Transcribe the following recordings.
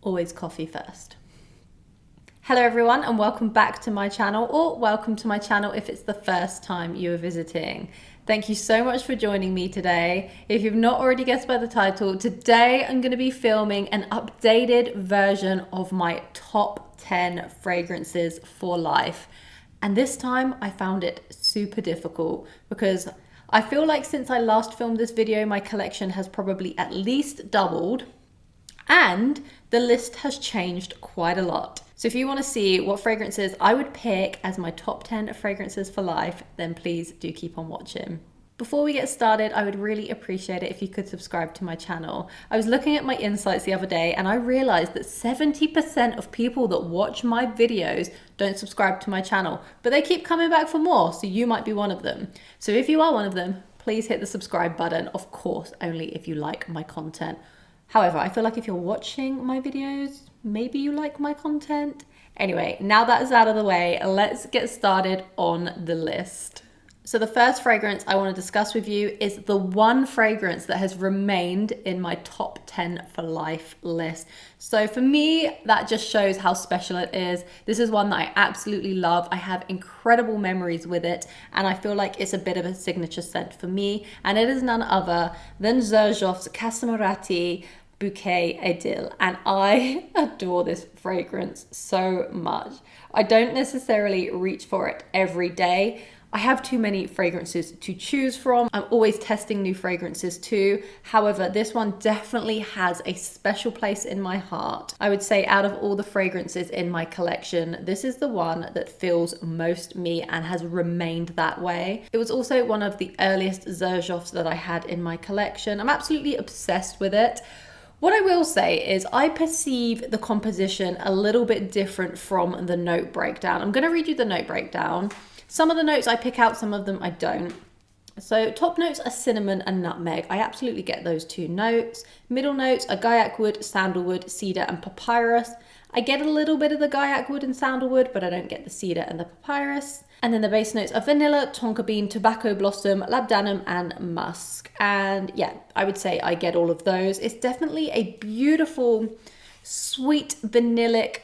always coffee first. Hello everyone and welcome back to my channel, or welcome to my channel if it's the first time you are visiting. Thank you so much for joining me today. If you've not already guessed by the title, today I'm going to be filming an updated version of my top 10 fragrances for life. And this time I found it super difficult because I feel like since I last filmed this video, my collection has probably at least doubled and the list has changed quite a lot. So if you want to see what fragrances I would pick as my top 10 fragrances for life, then please do keep on watching. Before we get started, I would really appreciate it if you could subscribe to my channel. I was looking at my insights the other day and I realized that 70% of people that watch my videos don't subscribe to my channel, but they keep coming back for more, so you might be one of them. So if you are one of them, please hit the subscribe button, of course, only if you like my content. However, I feel like if you're watching my videos, maybe you like my content. Anyway, now that is out of the way, let's get started on the list. So the first fragrance I want to discuss with you is the one fragrance that has remained in my top 10 for life list. So for me, that just shows how special it is. This is one that I absolutely love. I have incredible memories with it, and I feel like it's a bit of a signature scent for me. And it is none other than Zerjoff's Casa Marathi Bouquet Ideale, and I adore this fragrance so much. I don't necessarily reach for it every day. I have too many fragrances to choose from. I'm always testing new fragrances too. However, this one definitely has a special place in my heart. I would say out of all the fragrances in my collection, this is the one that feels most me and has remained that way. It was also one of the earliest Xerjoffs that I had in my collection. I'm absolutely obsessed with it. What I will say is I perceive the composition a little bit different from the note breakdown. I'm going to read you the note breakdown. Some of the notes I pick out, some of them I don't. So top notes are cinnamon and nutmeg. I absolutely get those two notes. Middle notes are gaiac wood, sandalwood, cedar and papyrus. I get a little bit of the gaiac wood and sandalwood, but I don't get the cedar and the papyrus. And then the base notes are vanilla, tonka bean, tobacco blossom, labdanum, and musk. And yeah, I would say I get all of those. It's definitely a beautiful, sweet, vanillic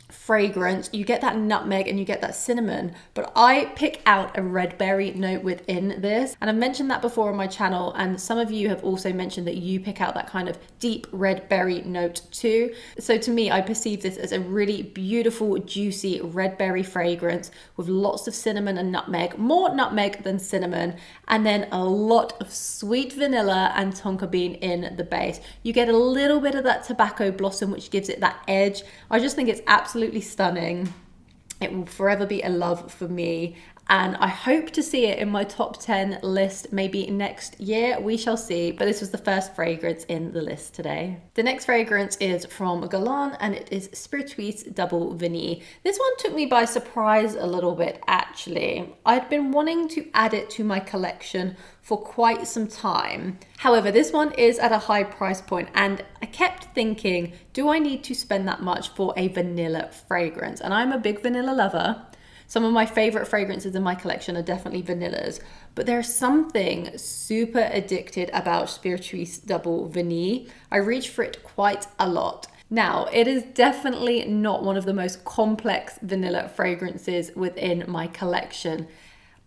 fragrance. You get that nutmeg and you get that cinnamon, but I pick out a red berry note within this. And I've mentioned that before on my channel, and some of you have also mentioned that you pick out that kind of deep red berry note too. So to me, I perceive this as a really beautiful, juicy red berry fragrance with lots of cinnamon and nutmeg, more nutmeg than cinnamon, and then a lot of sweet vanilla and tonka bean in the base. You get a little bit of that tobacco blossom, which gives it that edge. I just think it's absolutely stunning. It will forever be a love for me, and I hope to see it in my top 10 list maybe next year. We shall see, but this was the first fragrance in the list today. The next fragrance is from Galan, and it is Spirituese Double Vanille. This one took me by surprise a little bit actually. I'd been wanting to add it to my collection for quite some time. However, this one is at a high price point, and I kept thinking, do I need to spend that much for a vanilla fragrance? And I'm a big vanilla lover. Some of my favorite fragrances in my collection are definitely vanillas, but there's something super addicted about Spirituese Double Vanille. I reach for it quite a lot. Now, it is definitely not one of the most complex vanilla fragrances within my collection,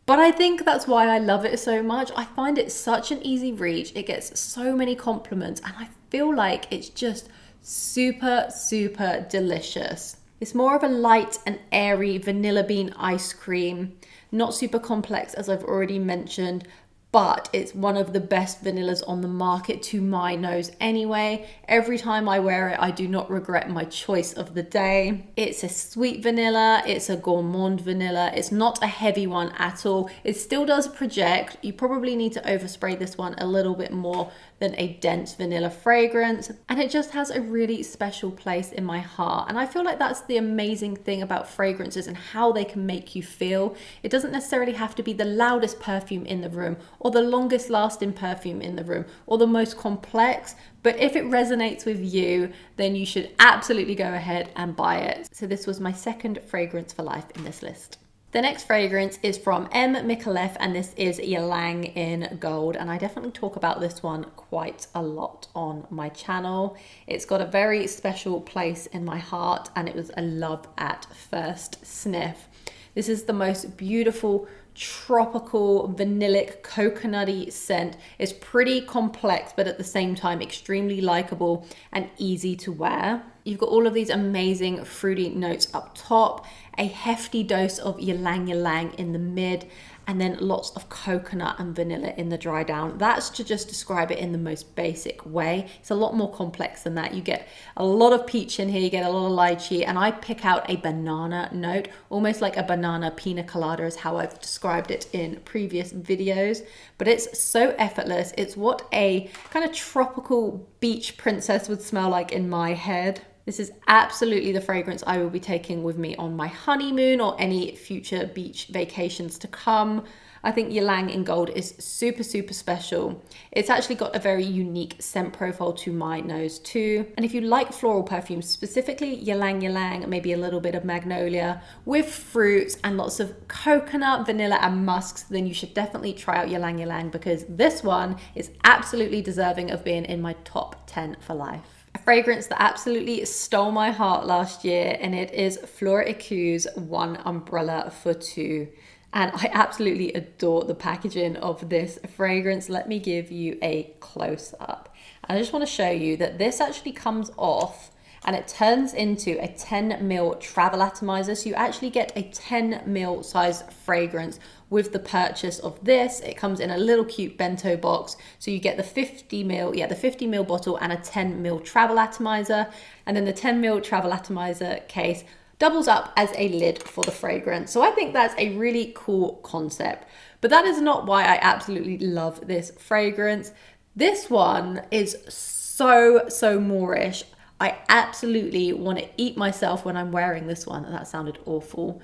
but I think that's why I love it so much. I find it such an easy reach. It gets so many compliments, and I feel like it's just super, super delicious. It's more of a light and airy vanilla bean ice cream, not super complex as I've already mentioned, but it's one of the best vanillas on the market to my nose anyway. Every time I wear it, I do not regret my choice of the day. It's a sweet vanilla, it's a gourmand vanilla, it's not a heavy one at all. It still does project. You probably need to overspray this one a little bit more than a dense vanilla fragrance, and it just has a really special place in my heart. And I feel like that's the amazing thing about fragrances and how they can make you feel. It doesn't necessarily have to be the loudest perfume in the room or the longest lasting perfume in the room or the most complex, but if it resonates with you, then you should absolutely go ahead and buy it. So this was my second fragrance for life in this list. The next fragrance is from M.Micallef, and this is Ylang in Gold, and I definitely talk about this one quite a lot on my channel. It's got a very special place in my heart, and it was a love at first sniff. This is the most beautiful tropical vanillic coconutty scent. It's pretty complex, but at the same time extremely likable and easy to wear. You've got all of these amazing fruity notes up top, a hefty dose of Ylang Ylang in the mid, and then lots of coconut and vanilla in the dry down. That's to just describe it in the most basic way. It's a lot more complex than that. You get a lot of peach in here, you get a lot of lychee, and I pick out a banana note, almost like a banana pina colada is how I've described it in previous videos. But it's so effortless. It's what a kind of tropical beach princess would smell like in my head. This is absolutely the fragrance I will be taking with me on my honeymoon or any future beach vacations to come. I think Ylang in Gold is super, super special. It's actually got a very unique scent profile to my nose too. And if you like floral perfumes, specifically Ylang Ylang, maybe a little bit of magnolia with fruits and lots of coconut, vanilla and musks, then you should definitely try out Ylang Ylang, because this one is absolutely deserving of being in my top 10 for life. A fragrance that absolutely stole my heart last year, and it is Floraiku's One Umbrella for Two. And I absolutely adore the packaging of this fragrance. Let me give you a close up. I just want to show you that this actually comes off and it turns into a 10ml travel atomizer. So you actually get a 10ml size fragrance with the purchase of this. It comes in a little cute bento box. So you get the 50ml bottle and a 10ml travel atomizer. And then the 10ml travel atomizer case doubles up as a lid for the fragrance. So I think that's a really cool concept. But that is not why I absolutely love this fragrance. This one is so Moorish. I absolutely want to eat myself when I'm wearing this one. That sounded awful.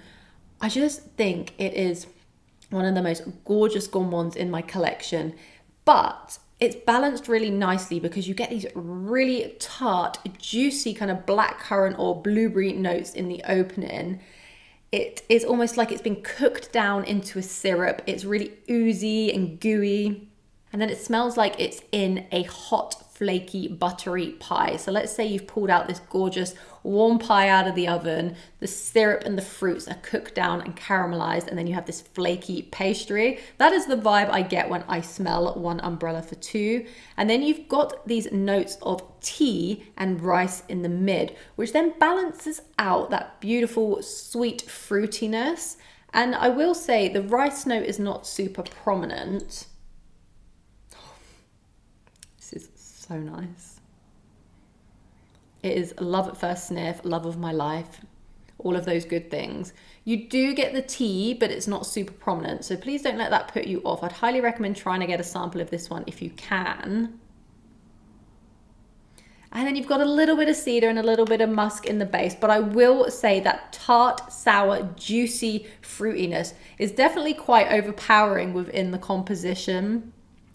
I just think it is one of the most gorgeous bonbons in my collection, but it's balanced really nicely because you get these really tart, juicy kind of blackcurrant or blueberry notes in the opening. It is almost like it's been cooked down into a syrup. It's really oozy and gooey. And then it smells like it's in a hot, flaky, buttery pie. So let's say you've pulled out this gorgeous warm pie out of the oven, the syrup and the fruits are cooked down and caramelized, and then you have this flaky pastry. That is the vibe I get when I smell One Umbrella for Two. And then you've got these notes of tea and rice in the mid, which then balances out that beautiful sweet fruitiness. And I will say the rice note is not super prominent. This is so nice. It is love at first sniff, love of my life, all of those good things. You do get the tea, but it's not super prominent. So please don't let that put you off. I'd highly recommend trying to get a sample of this one if you can. And then you've got a little bit of cedar and a little bit of musk in the base. But I will say that tart, sour, juicy fruitiness is definitely quite overpowering within the composition.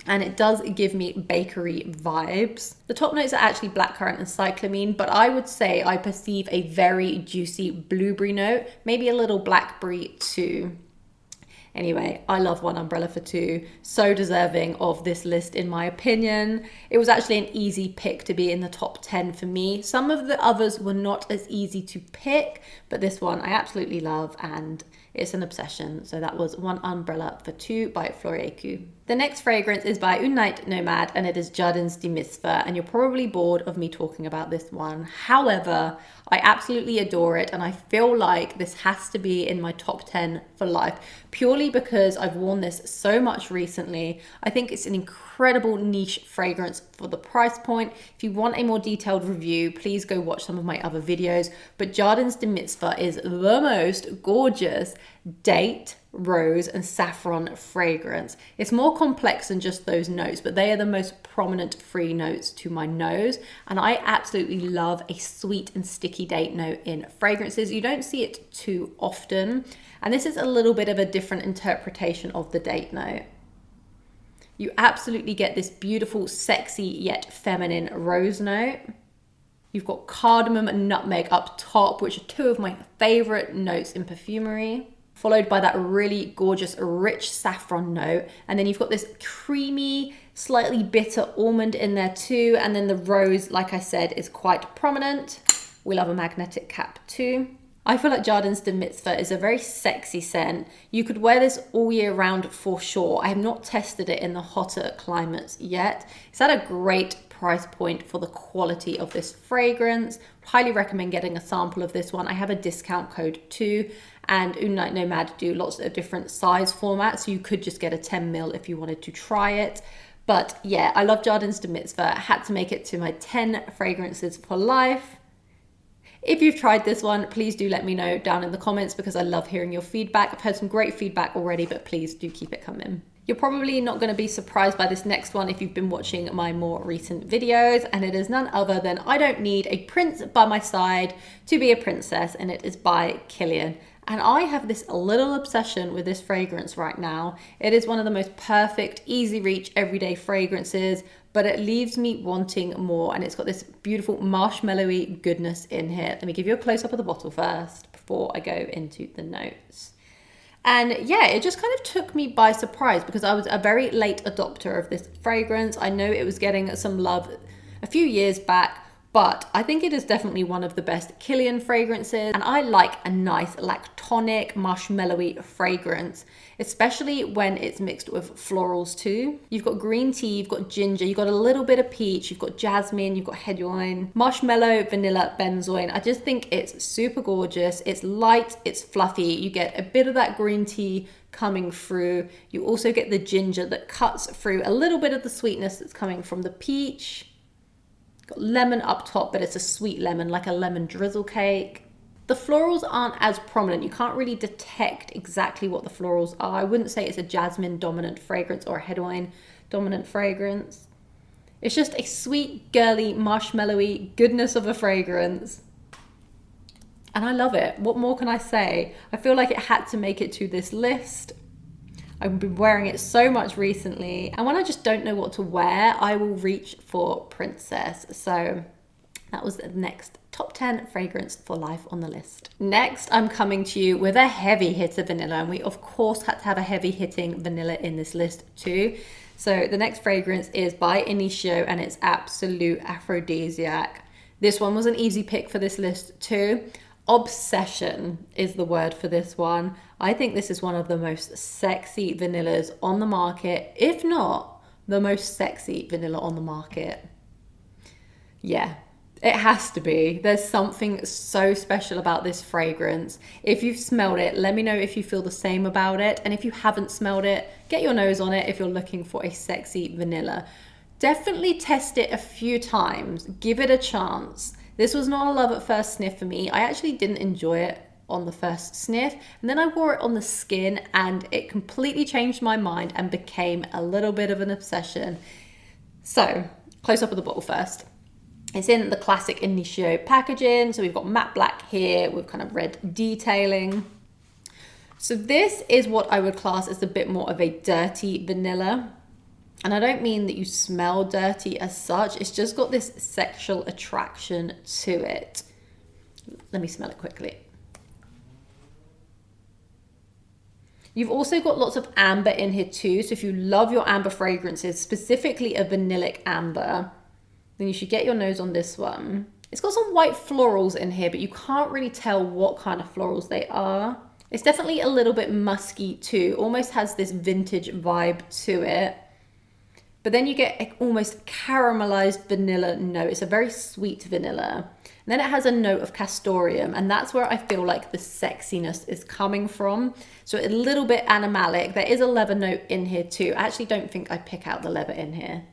And it does give me bakery vibes. The top notes are actually blackcurrant and cyclamine, but I would say I perceive a very juicy blueberry note, maybe a little blackberry too. Anyway, I love One Umbrella for Two. So deserving of this list in my opinion. It was actually an easy pick to be in the top 10 for me. Some of the others were not as easy to pick, but this one I absolutely love and it's an obsession. So that was One Umbrella for Two by Floraiku. The next fragrance is by Nuit Nomad and it is Jardins de Misfah, and you're probably bored of me talking about this one. However, I absolutely adore it and I feel like this has to be in my top 10 for life, purely because I've worn this so much recently. I think it's an incredible niche fragrance for the price point. If you want a more detailed review, please go watch some of my other videos. But Jardins de Misfah is the most gorgeous date, rose and saffron fragrance. It's more complex than just those notes, but they are the most prominent free notes to my nose, and I absolutely love a sweet and sticky date note in fragrances. You don't see it too often, and this is a little bit of a different interpretation of the date note. You absolutely get this beautiful, sexy yet feminine rose note. You've got cardamom and nutmeg up top, which are two of my favorite notes in perfumery. followed by that really gorgeous, rich saffron note. And then you've got this creamy, slightly bitter almond in there too. And then the rose, like I said, is quite prominent. We love a magnetic cap too. I feel like Jardins de Misfah is a very sexy scent. You could wear this all year round for sure. I have not tested it in the hotter climates yet. It's at a great price point for the quality of this fragrance. Highly recommend getting a sample of this one. I have a discount code too, and Nomad do lots of different size formats, so you could just get a 10 ml if you wanted to try it. But yeah, I love Jardins de Misfah. I had to make it to my 10 fragrances for life. If you've tried this one, please do let me know down in the comments because I love hearing your feedback. I've heard some great feedback already, but please do keep it coming. You're probably not going to be surprised by this next one if you've been watching my more recent videos, and it is none other than I Don't Need a Prince by My Side to Be a Princess, and it is by Killian. And I have this little obsession with this fragrance right now. It is one of the most perfect, easy reach, everyday fragrances, but it leaves me wanting more. And it's got this beautiful marshmallowy goodness in here. Let me give you a close up of the bottle first before I go into the notes. And yeah, it just kind of took me by surprise because I was a very late adopter of this fragrance. I know it was getting some love a few years back, but I think it is definitely one of the best Killian fragrances. And I like a nice lactonic, marshmallowy fragrance, especially when it's mixed with florals too. You've got green tea, you've got ginger, you've got a little bit of peach, you've got jasmine, you've got Xerjoff, marshmallow, vanilla, benzoin. I just think it's super gorgeous. It's light, it's fluffy. You get a bit of that green tea coming through. You also get the ginger that cuts through a little bit of the sweetness that's coming from the peach. Got lemon up top, but it's a sweet lemon, like a lemon drizzle cake. The florals aren't as prominent. You can't really detect exactly what the florals are. I wouldn't say it's a jasmine dominant fragrance or a Xerjoff dominant fragrance. It's just a sweet, girly, marshmallowy goodness of a fragrance. And I love it. What more can I say? I feel like it had to make it to this list. I've been wearing it so much recently, and when I just don't know what to wear, I will reach for princess. So that was the next top 10 fragrance for life on the list. Next, I'm coming to you with a heavy hitter vanilla, and we of course had to have a heavy hitting vanilla in this list too. So the next fragrance is by Initio, and it's Absolute Aphrodisiac. This one was an easy pick for this list too. Obsession is the word for this one. I think this is one of the most sexy vanillas on the market, if not the most sexy vanilla on the market. Yeah, it has to be. There's something so special about this fragrance. If you've smelled it, let me know if you feel the same about it. And if you haven't smelled it, get your nose on it if you're looking for a sexy vanilla. Definitely test it a few times. Give it a chance. This was not a love at first sniff for me. I actually didn't enjoy it on the first sniff, and then I wore it on the skin and it completely changed my mind and became a little bit of an obsession. So, close up of the bottle first. It's in the classic Initio packaging, so we've got matte black here with kind of red detailing. So this is what I would class as a bit more of a dirty vanilla. And I don't mean that you smell dirty as such, it's just got this sexual attraction to it. Let me smell it quickly. You've also got lots of amber in here too, so if you love your amber fragrances, specifically a vanillic amber, then you should get your nose on this one. It's got some white florals in here, but you can't really tell what kind of florals they are. It's definitely a little bit musky too, almost has this vintage vibe to it. But then you get an almost caramelized vanilla note. It's a very sweet vanilla. And then it has a note of castoreum, and that's where I feel like the sexiness is coming from. So a little bit animalic. There is a leather note in here too. I actually don't think I pick out the leather in here.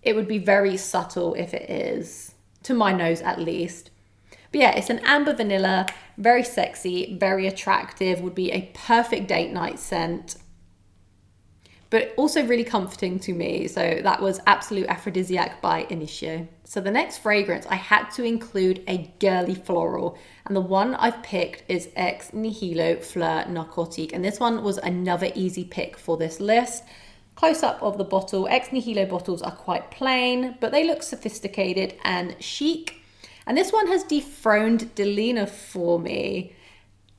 It would be very subtle if it is, to my nose at least. But yeah, it's an amber vanilla, very sexy, very attractive, would be a perfect date night scent. But also really comforting to me. So that was Absolute Aphrodisiac by Initio. So the next fragrance, I had to include a girly floral. And the one I've picked is Ex Nihilo Fleur Narcotique. And this one was another easy pick for this list. Close up of the bottle. Ex Nihilo bottles are quite plain, but they look sophisticated and chic. And this one has dethroned Delina for me.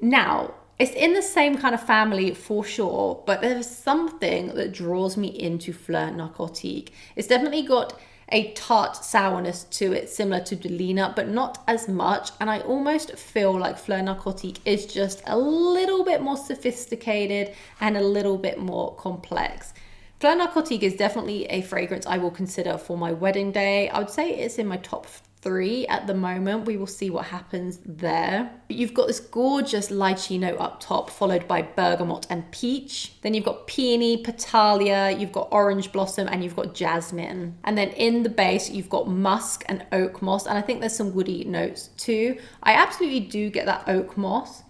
Now, It's in the same kind of family for sure, but there's something that draws me into Fleur Narcotique. It's definitely got a tart sourness to it, similar to Delina, but not as much. And I almost feel like Fleur Narcotique is just a little bit more sophisticated and a little bit more complex. Fleur Narcotique is definitely a fragrance I will consider for my wedding day. I would say it's in my top 3 at the moment. We will see what happens there. But you've got this gorgeous lychee note up top, followed by bergamot and peach. Then you've got peony, petalia, you've got orange blossom, and you've got jasmine. And then in the base, you've got musk and oak moss. And I think there's some woody notes too. I absolutely do get that oak moss.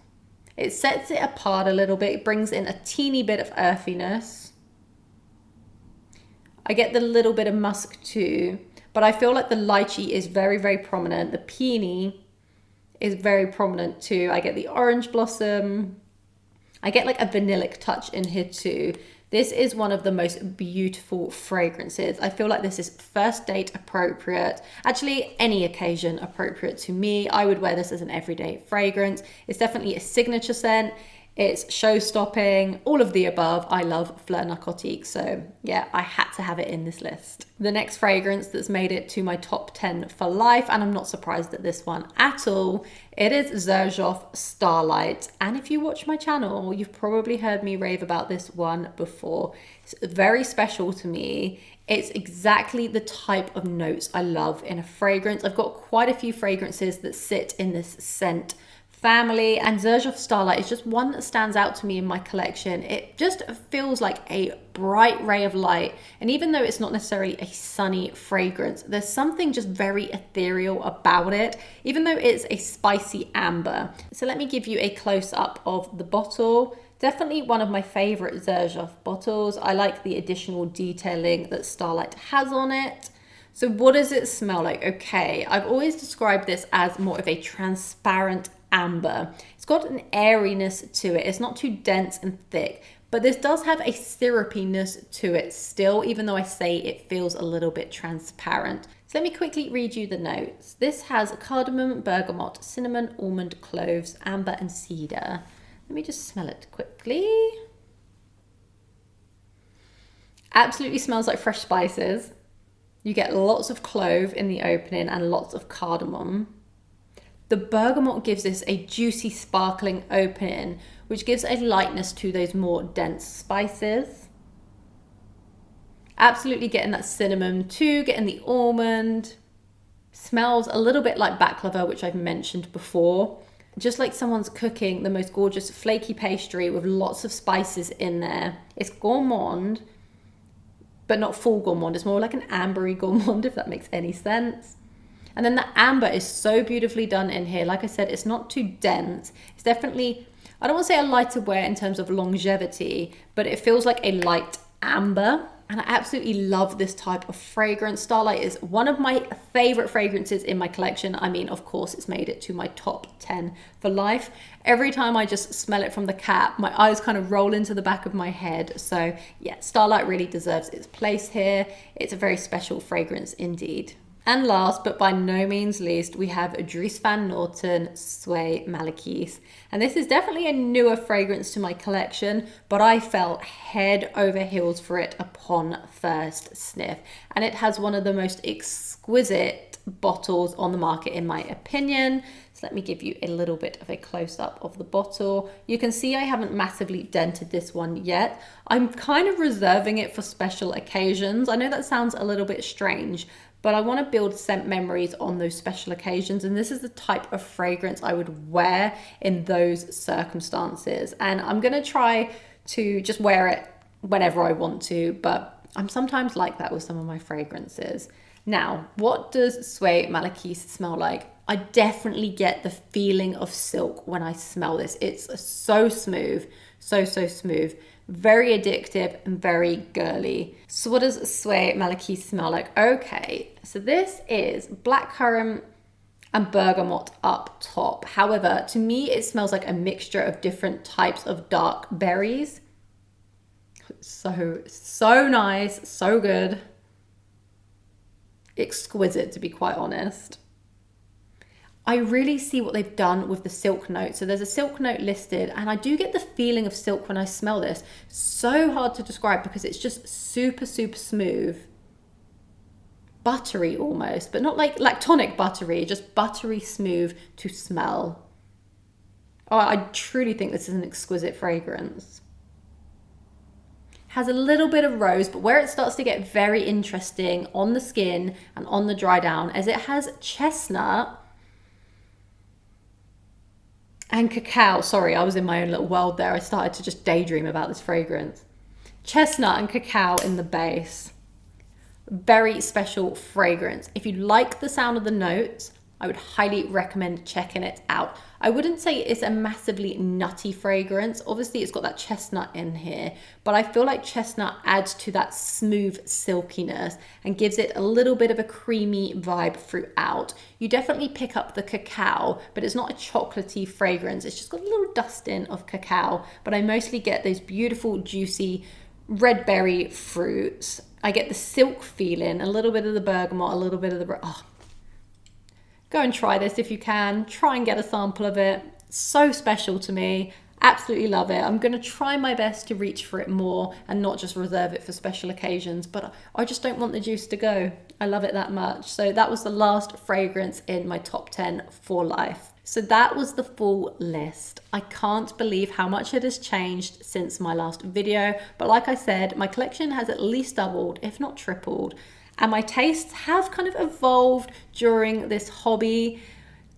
It sets it apart a little bit. It brings in a teeny bit of earthiness. I get the little bit of musk too. But I feel like the lychee is very, very prominent. The peony is very prominent too. I get the orange blossom. I get like a vanillic touch in here too. This is one of the most beautiful fragrances. I feel like this is first date appropriate. Actually, any occasion appropriate to me. I would wear this as an everyday fragrance. It's definitely a signature scent. It's show-stopping, all of the above. I love Fleur Narcotique, so yeah, I had to have it in this list. The next fragrance that's made it to my top 10 for life, and I'm not surprised at this one at all, it is Zergoff Starlight. And if you watch my channel, you've probably heard me rave about this one before. It's very special to me. It's exactly the type of notes I love in a fragrance. I've got quite a few fragrances that sit in this scent family, and Zergoff Starlight is just one that stands out to me in my collection. It just feels like a bright ray of light, and even though it's not necessarily a sunny fragrance, there's something just very ethereal about it, even though it's a spicy amber. So let me give you a close-up of the bottle. Definitely one of my favorite Zerjoff bottles. I like the additional detailing that Starlight has on it. So what does it smell like? Okay, I've always described this as more of a transparent amber. It's got an airiness to it. It's not too dense and thick, but this does have a syrupiness to it still, even though I say it feels a little bit transparent. So let me quickly read you the notes. This has cardamom, bergamot, cinnamon, almond, cloves, amber, and cedar. Let me just smell it quickly. Absolutely smells like fresh spices. You get lots of clove in the opening and lots of cardamom. The bergamot gives this a juicy, sparkling opening, which gives a lightness to those more dense spices. Absolutely getting that cinnamon too, getting the almond. Smells a little bit like baklava, which I've mentioned before. Just like someone's cooking the most gorgeous flaky pastry with lots of spices in there. It's gourmand, but not full gourmand. It's more like an ambery gourmand, if that makes any sense. And then the amber is so beautifully done in here. Like I said, it's not too dense. It's definitely, I don't want to say a lighter wear in terms of longevity, but it feels like a light amber. And I absolutely love this type of fragrance. Starlight is one of my favorite fragrances in my collection. I mean, of course, it's made it to my top 10 for life. Every time I just smell it from the cap, my eyes kind of roll into the back of my head. So yeah, Starlight really deserves its place here. It's a very special fragrance indeed. And last, but by no means least, we have Dries van Noten Soie Malaquais. And this is definitely a newer fragrance to my collection, but I fell head over heels for it upon first sniff. And it has one of the most exquisite bottles on the market, in my opinion. So let me give you a little bit of a close-up of the bottle. You can see I haven't massively dented this one yet. I'm kind of reserving it for special occasions. I know that sounds a little bit strange, but I want to build scent memories on those special occasions. And this is the type of fragrance I would wear in those circumstances. And I'm going to try to just wear it whenever I want to, but I'm sometimes like that with some of my fragrances. Now, what does Soie Malaquais smell like? I definitely get the feeling of silk when I smell this. It's so smooth, so smooth. Very addictive and very girly. So what does Soie Malaquais smell like? Okay, so this is blackcurrant and bergamot up top. However, to me, it smells like a mixture of different types of dark berries. So nice, so good. Exquisite, to be quite honest. I really see what they've done with the silk note. So there's a silk note listed, and I do get the feeling of silk when I smell this. So hard to describe because it's just super, super smooth. Buttery almost, but not like lactonic buttery, just buttery smooth to smell. Oh, I truly think this is an exquisite fragrance. Has a little bit of rose, but where it starts to get very interesting on the skin and on the dry down, as it has chestnut and cacao. Sorry, I was in my own little world there. I started to just daydream about this fragrance. Chestnut and cacao in the base. Very special fragrance. If you like the sound of the notes, I would highly recommend checking it out. I wouldn't say it's a massively nutty fragrance. Obviously, it's got that chestnut in here, but I feel like chestnut adds to that smooth silkiness and gives it a little bit of a creamy vibe throughout. You definitely pick up the cacao, but it's not a chocolatey fragrance. It's just got a little dusting of cacao, but I mostly get those beautiful, juicy red berry fruits. I get the silk feeling, a little bit of the bergamot, a little bit of the... Oh. Go and try this if you can. Try and get a sample of it. So special to me. Absolutely love it. I'm going to try my best to reach for it more and not just reserve it for special occasions, but I just don't want the juice to go. I love it that much. So that was the last fragrance in my top 10 for life. So that was the full list. I can't believe how much it has changed since my last video, but like I said, my collection has at least doubled, if not tripled. And my tastes have kind of evolved during this hobby.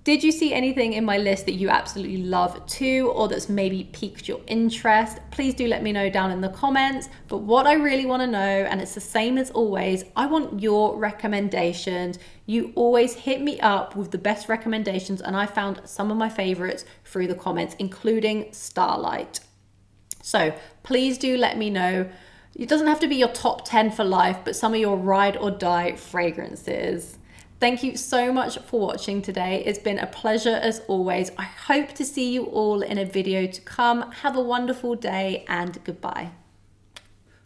Did you see anything in my list that you absolutely love too, or that's maybe piqued your interest? Please do let me know down in the comments. But what I really want to know, and it's the same as always, I want your recommendations. You always hit me up with the best recommendations, and I found some of my favorites through the comments, including Starlight. So please do let me know. It doesn't have to be your top 10 for life, but some of your ride or die fragrances. Thank you so much for watching today. It's been a pleasure as always. I hope to see you all in a video to come. Have a wonderful day and goodbye.